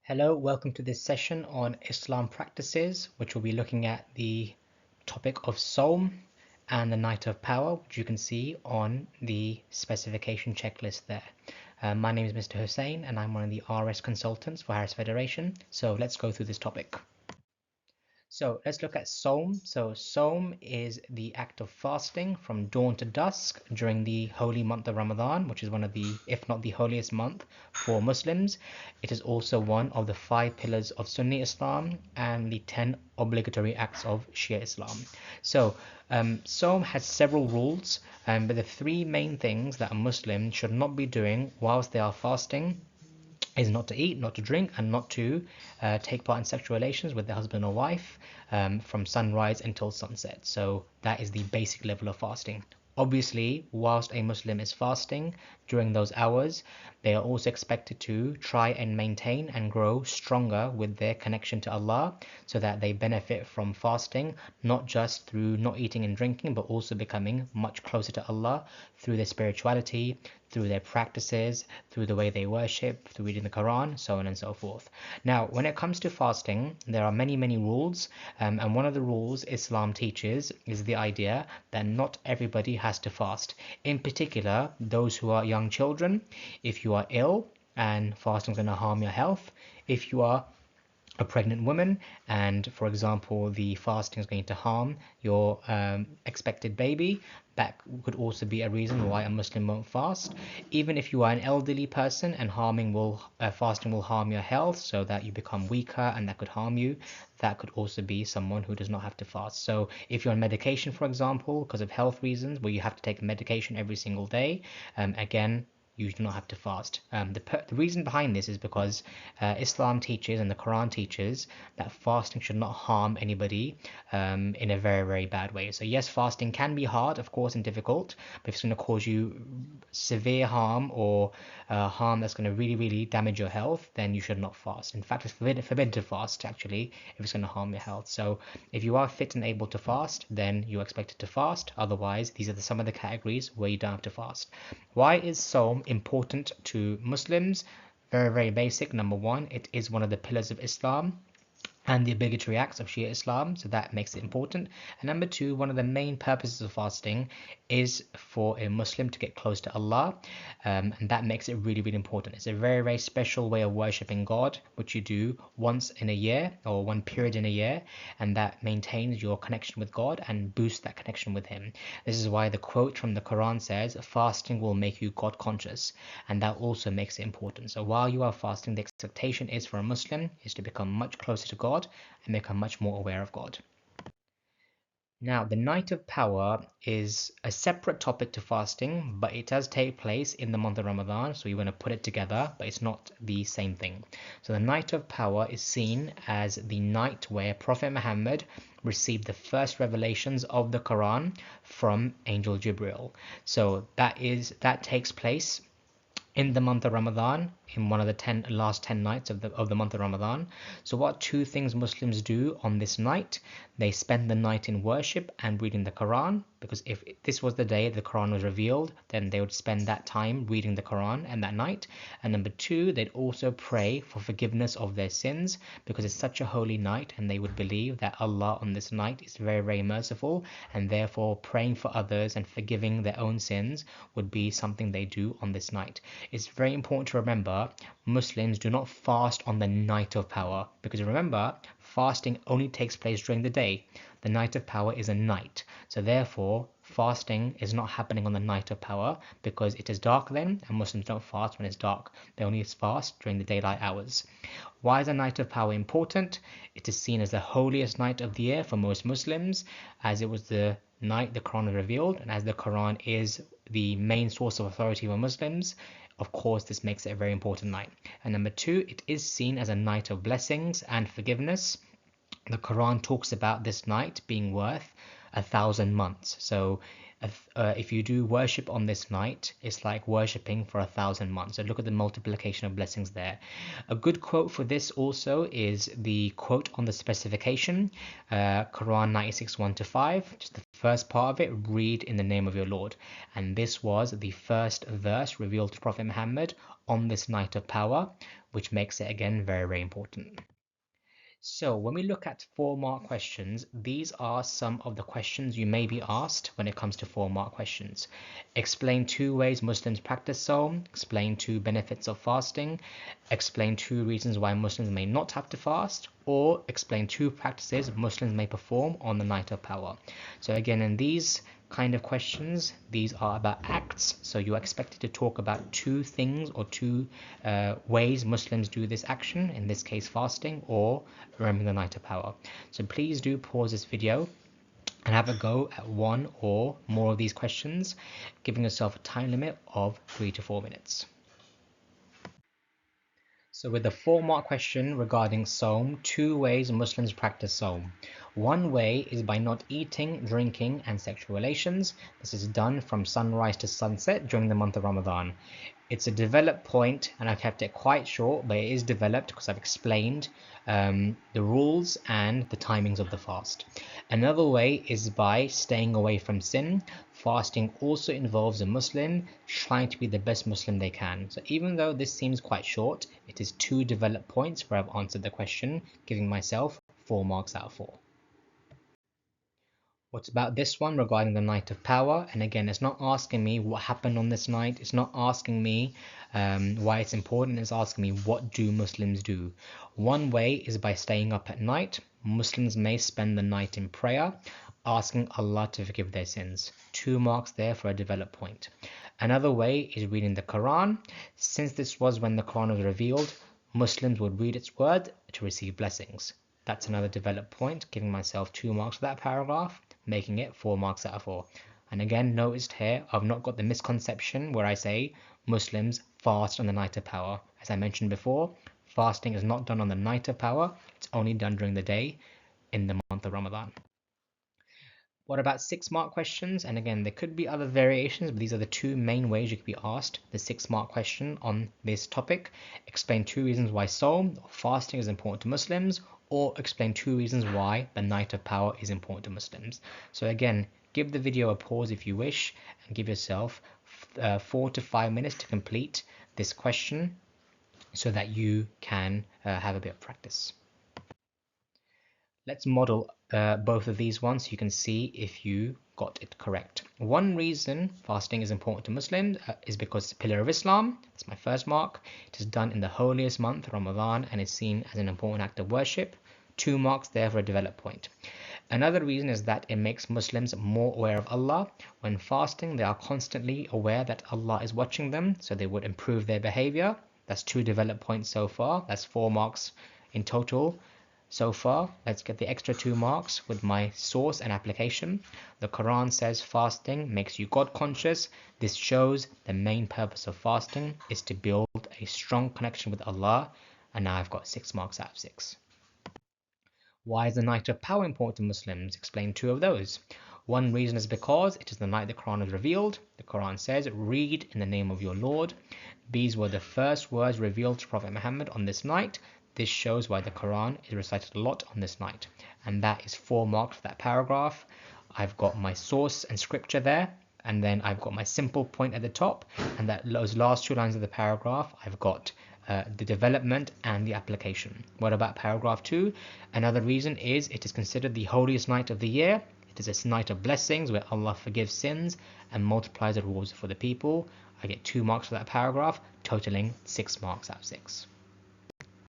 Hello, welcome to this session on Islam practices, which will be looking at the topic of Sawm and the Night of Power, which you can see on the specification checklist there. My name is Mr. Hussein, and I'm one of the RS consultants for Harris Federation. So let's go through this topic. So let's look at Sawm. So Sawm is the act of fasting from dawn to dusk during the holy month of Ramadan, which is one of the, if not the holiest month for Muslims. It is also one of the 5 pillars of Sunni Islam and the 10 obligatory acts of Shia Islam. So Sawm has several rules, but the three main things that a Muslim should not be doing whilst they are fasting is not to eat, not to drink, and not to take part in sexual relations with their husband or wife from sunrise until sunset. So that is the basic level of fasting. Obviously, whilst a Muslim is fasting during those hours, they are also expected to try and maintain and grow stronger with their connection to Allah so that they benefit from fasting, not just through not eating and drinking, but also becoming much closer to Allah through their spirituality, through their practices, through the way they worship, through reading the Quran, so on and so forth. Now, when it comes to fasting, there are many, many rules, and one of the rules Islam teaches is the idea that not everybody has to fast. In particular, those who are young children, if you are ill and fasting is going to harm your health, if you are a pregnant woman and, for example, the fasting is going to harm your expected baby, that could also be a reason why a Muslim won't fast. Even if you are an elderly person and fasting will harm your health so that you become weaker and that could harm you, that could also be someone who does not have to fast. So if you're on medication, for example, because of health reasons where you have to take medication every single day, again, you do not have to fast. The reason behind this is because Islam teaches and the Quran teaches that fasting should not harm anybody in a very, very bad way. So yes, fasting can be hard, of course, and difficult, but if it's going to cause you severe harm or harm that's going to really, really damage your health, then you should not fast. In fact, it's forbidden to fast, actually, if it's going to harm your health. So if you are fit and able to fast, then you're expected to fast. Otherwise, these are some of the categories where you don't have to fast. Why is Sawm important to Muslims? Very, very basic. Number one, it is one of the pillars of Islam and the obligatory acts of Shia Islam, so that makes it important. And number two, one of the main purposes of fasting is for a Muslim to get close to Allah, and that makes it really, really important. It's a very, very special way of worshipping God, which you do once in a year or one period in a year, and that maintains your connection with God and boosts that connection with Him. This is why the quote from the Quran says, fasting will make you God conscious, and that also makes it important. So while you are fasting, the expectation is for a Muslim is to become much closer to God and become much more aware of God. Now, the Night of Power is a separate topic to fasting, but it does take place in the month of Ramadan, so you want to put it together, but it's not the same thing. So the Night of Power is seen as the night where Prophet Muhammad received the first revelations of the Quran from Angel Jibril. So that takes place in the month of Ramadan, in one of the last 10 nights of the month of Ramadan. So what two things Muslims do on this night? They spend the night in worship and reading the Quran, because if this was the day the Quran was revealed, then they would spend that time reading the Quran and that night. And number two, they'd also pray for forgiveness of their sins, because it's such a holy night and they would believe that Allah on this night is very, very merciful, and therefore praying for others and forgiving their own sins would be something they do on this night. It's very important to remember Muslims do not fast on the Night of Power, because remember, fasting only takes place during the day. The Night of Power is a night, so therefore fasting is not happening on the Night of Power because it is dark then, and Muslims don't fast when it's dark. They only fast during the daylight hours. Why is the Night of Power important? It is seen as the holiest night of the year for most Muslims, as it was the night the Quran was revealed, and as the Quran is the main source of authority for Muslims. Of course, this makes it a very important night. And number two, it is seen as a night of blessings and forgiveness. The Quran talks about this night being worth 1,000 months. So if you do worship on this night, it's like worshipping for 1,000 months. So look at the multiplication of blessings there. A good quote for this also is the quote on the specification, Quran 96, 1-5, just the first part of it, read in the name of your Lord. And this was the first verse revealed to Prophet Muhammad on this night of power, which makes it again very, very important. So when we look at 4-mark questions, these are some of the questions you may be asked when it comes to 4-mark questions. Explain 2 ways Muslims practice Sawm, explain 2 benefits of fasting, explain 2 reasons why Muslims may not have to fast, or explain 2 practices Muslims may perform on the night of power. So again, in these kind of questions, these are about acts, so you're expected to talk about 2 things or 2 ways Muslims do this action, in this case fasting or remembering the night of power. So please do pause this video and have a go at 1 or more of these questions, giving yourself a time limit of 3 to 4 minutes. So with the 4-mark question regarding Sawm, 2 ways Muslims practice Sawm. One way is by not eating, drinking and sexual relations. This is done from sunrise to sunset during the month of Ramadan. It's a developed point and I've kept it quite short, but it is developed because I've explained the rules and the timings of the fast. Another way is by staying away from sin. Fasting also involves a Muslim trying to be the best Muslim they can. So even though this seems quite short, it is 2 developed points where I've answered the question, giving myself 4 marks out of 4. What's about this one regarding the night of power? And again, it's not asking me what happened on this night. It's not asking me why it's important. It's asking me, what do Muslims do? One way is by staying up at night. Muslims may spend the night in prayer, asking Allah to forgive their sins. 2 marks there for a developed point. Another way is reading the Quran. Since this was when the Quran was revealed, Muslims would read its word to receive blessings. That's another developed point, giving myself 2 marks for that paragraph, making it 4 marks out of 4. And again, noticed here, I've not got the misconception where I say Muslims fast on the night of power. As I mentioned before, fasting is not done on the night of power, it's only done during the day in the month of Ramadan. What about 6-mark questions? And again, there could be other variations, but these are the 2 main ways you could be asked the 6-mark question on this topic. Explain 2 reasons why Sawm or fasting is important to Muslims, or explain 2 reasons why the night of power is important to Muslims. So again, give the video a pause if you wish and give yourself 4 to 5 minutes to complete this question so that you can have a bit of practice. Let's model both of these ones so you can see if you got it correct. One reason fasting is important to Muslims is because it's a pillar of Islam. That's my 1st mark. It is done in the holiest month, Ramadan, and is seen as an important act of worship. 2 marks there for a developed point. Another reason is that it makes Muslims more aware of Allah. When fasting, they are constantly aware that Allah is watching them, so they would improve their behavior. That's 2 developed points so far. That's 4 marks in total. So far, let's get the extra 2 marks with my source and application. The Quran says fasting makes you God conscious. This shows the main purpose of fasting is to build a strong connection with Allah. And now I've got 6 marks out of 6. Why is the night of power important to Muslims? Explain 2 of those. One reason is because it is the night the Quran is revealed. The Quran says, read in the name of your Lord. These were the first words revealed to Prophet Muhammad on this night. This shows why the Quran is recited a lot on this night. And that is 4 marks for that paragraph. I've got my source and scripture there. And then I've got my simple point at the top. And those last 2 lines of the paragraph, I've got the development and the application. What about paragraph 2? Another reason is it is considered the holiest night of the year. It is a night of blessings where Allah forgives sins and multiplies the rewards for the people. I get 2 marks for that paragraph, totaling 6 marks out of 6.